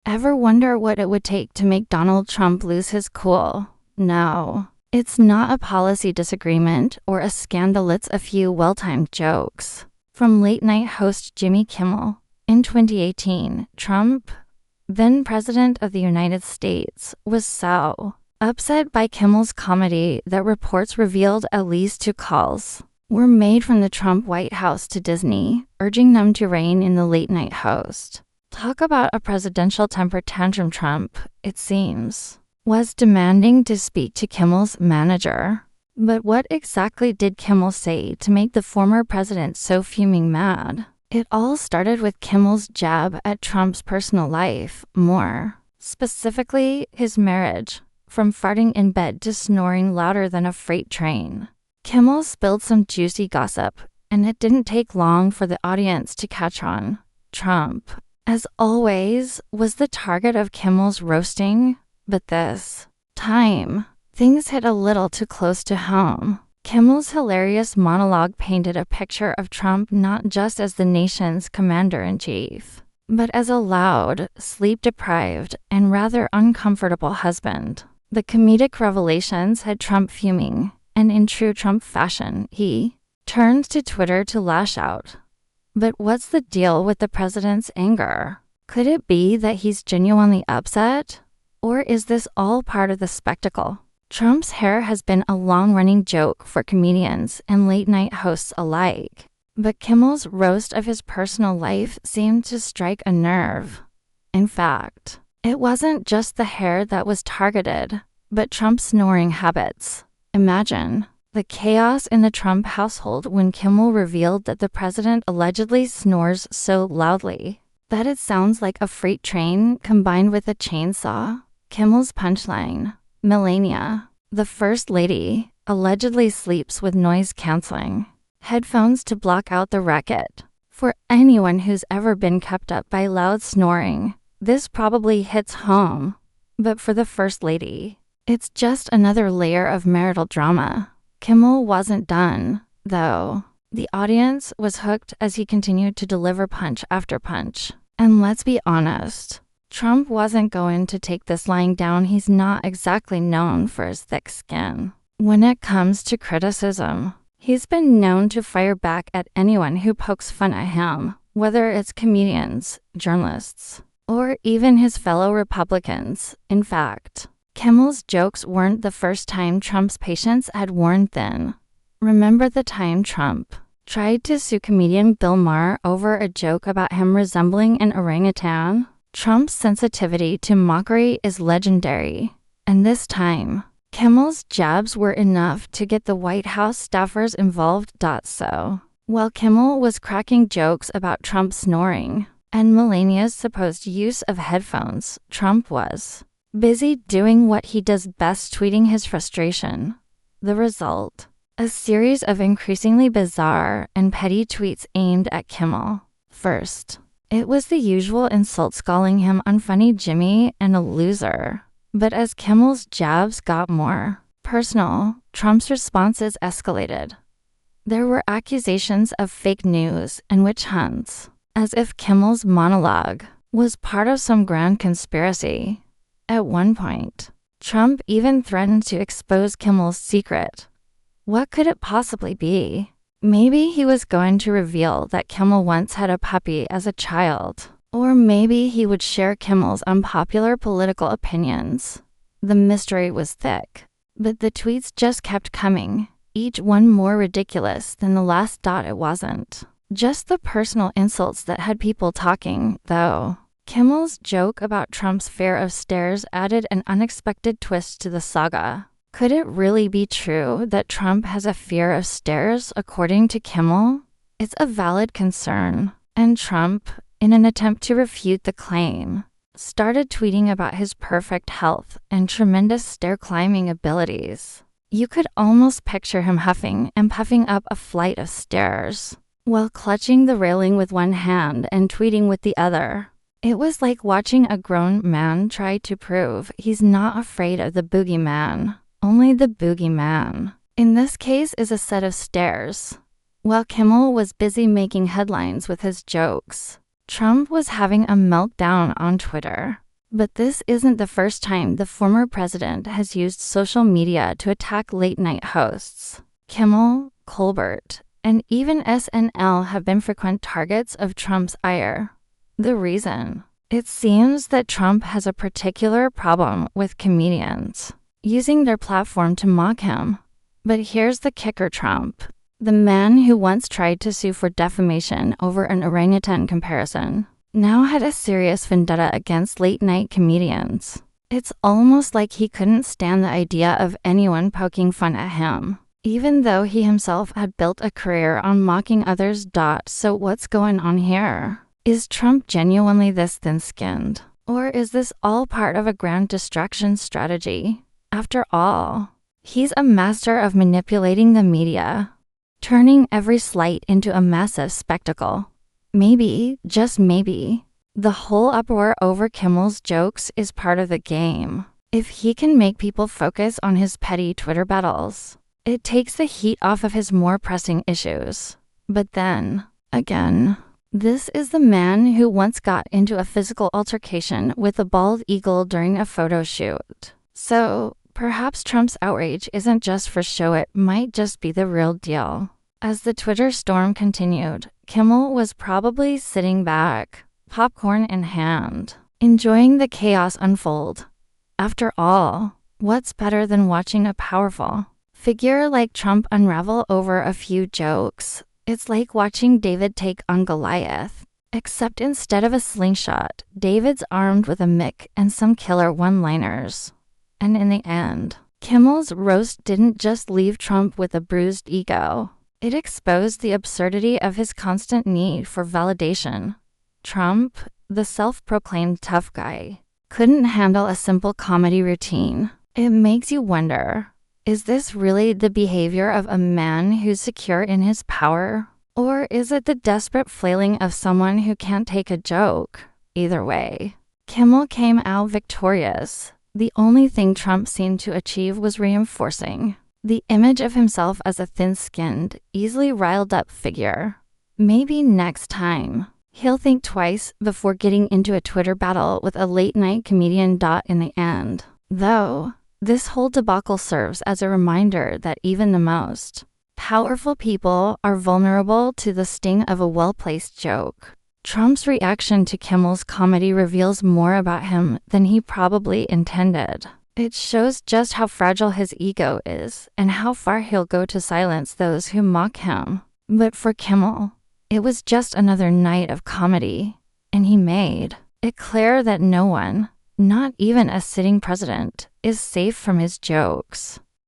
Ever wonder what it would take to make Donald Trump lose his cool? No. It's not a policy disagreement or a scandal, it's a few well-timed jokes. From late-night host Jimmy Kimmel. In 2018, Trump, then President of the United States, was so upset by Kimmel's comedy that reports revealed at least 2 calls were made from the Trump White House to Disney, urging them to rein in the late-night host. Talk about a presidential temper tantrum. Trump, it seems, was demanding to speak to Kimmel's manager. But what exactly did Kimmel say to make the former president so fuming mad? It all started with Kimmel's jab at Trump's personal life, more specifically his marriage, from farting in bed to snoring louder than a freight train. Kimmel spilled some juicy gossip, and it didn't take long for the audience to catch on. Trump, as always, was the target of Kimmel's roasting, but this time, things hit a little too close to home. Kimmel's hilarious monologue painted a picture of Trump not just as the nation's commander-in-chief, but as a loud, sleep-deprived, and rather uncomfortable husband. The comedic revelations had Trump fuming, and in true Trump fashion, he turned to Twitter to lash out. But what's the deal with the president's anger? Could it be that he's genuinely upset? Or is this all part of the spectacle? Trump's hair has been a long-running joke for comedians and late-night hosts alike. But Kimmel's roast of his personal life seemed to strike a nerve. In fact, it wasn't just the hair that was targeted, but Trump's snoring habits. Imagine the chaos in the Trump household when Kimmel revealed that the president allegedly snores so loudly that it sounds like a freight train combined with a chainsaw. Kimmel's punchline: Melania, the First Lady, allegedly sleeps with noise-canceling headphones to block out the racket. For anyone who's ever been kept up by loud snoring, this probably hits home. But for the First Lady, it's just another layer of marital drama. Kimmel wasn't done, though. The audience was hooked as he continued to deliver punch after punch. And let's be honest, Trump wasn't going to take this lying down. He's not exactly known for his thick skin. When it comes to criticism, he's been known to fire back at anyone who pokes fun at him, whether it's comedians, journalists, or even his fellow Republicans. In fact, Kimmel's jokes weren't the first time Trump's patience had worn thin. Remember the time Trump tried to sue comedian Bill Maher over a joke about him resembling an orangutan? Trump's sensitivity to mockery is legendary. And this time, Kimmel's jabs were enough to get the White House staffers involved. So, while Kimmel was cracking jokes about Trump snoring and Melania's supposed use of headphones, Trump was busy doing what he does best, tweeting his frustration. The result? A series of increasingly bizarre and petty tweets aimed at Kimmel. First, it was the usual insults, calling him unfunny Jimmy and a loser. But as Kimmel's jabs got more personal, Trump's responses escalated. There were accusations of fake news and witch hunts, as if Kimmel's monologue was part of some grand conspiracy. At one point, Trump even threatened to expose Kimmel's secret. What could it possibly be? Maybe he was going to reveal that Kimmel once had a puppy as a child. Or maybe he would share Kimmel's unpopular political opinions. The mystery was thick, but the tweets just kept coming, each one more ridiculous than the last. It wasn't just the personal insults that had people talking, though. Kimmel's joke about Trump's fear of stairs added an unexpected twist to the saga. Could it really be true that Trump has a fear of stairs, according to Kimmel? It's a valid concern, and Trump, in an attempt to refute the claim, started tweeting about his perfect health and tremendous stair-climbing abilities. You could almost picture him huffing and puffing up a flight of stairs, while clutching the railing with one hand and tweeting with the other. It was like watching a grown man try to prove he's not afraid of the boogeyman. Only the boogeyman, in this case, is a set of stairs. While Kimmel was busy making headlines with his jokes, Trump was having a meltdown on Twitter. But this isn't the first time the former president has used social media to attack late-night hosts. Kimmel, Colbert, and even SNL have been frequent targets of Trump's ire. The reason? It seems that Trump has a particular problem with comedians using their platform to mock him. But here's the kicker: Trump, the man who once tried to sue for defamation over an orangutan comparison, now had a serious vendetta against late-night comedians. It's almost like he couldn't stand the idea of anyone poking fun at him, even though he himself had built a career on mocking others. So what's going on here? Is Trump genuinely this thin-skinned? Or is this all part of a grand distraction strategy? After all, he's a master of manipulating the media, turning every slight into a massive spectacle. Maybe, just maybe, the whole uproar over Kimmel's jokes is part of the game. If he can make people focus on his petty Twitter battles, it takes the heat off of his more pressing issues. But then, again, this is the man who once got into a physical altercation with a bald eagle during a photo shoot. So, perhaps Trump's outrage isn't just for show, it might just be the real deal. As the Twitter storm continued, Kimmel was probably sitting back, popcorn in hand, enjoying the chaos unfold. After all, what's better than watching a powerful figure like Trump unravel over a few jokes? It's like watching David take on Goliath, except instead of a slingshot, David's armed with a mic and some killer one-liners. And in the end, Kimmel's roast didn't just leave Trump with a bruised ego. It exposed the absurdity of his constant need for validation. Trump, the self-proclaimed tough guy, couldn't handle a simple comedy routine. It makes you wonder, is this really the behavior of a man who's secure in his power? Or is it the desperate flailing of someone who can't take a joke? Either way, Kimmel came out victorious. The only thing Trump seemed to achieve was reinforcing the image of himself as a thin-skinned, easily riled-up figure. Maybe next time, he'll think twice before getting into a Twitter battle with a late-night comedian. In the end, though, this whole debacle serves as a reminder that even the most powerful people are vulnerable to the sting of a well-placed joke. Trump's reaction to Kimmel's comedy reveals more about him than he probably intended. It shows just how fragile his ego is and how far he'll go to silence those who mock him. But for Kimmel, it was just another night of comedy, and he made it clear that no one, not even a sitting president, is safe from his jokes.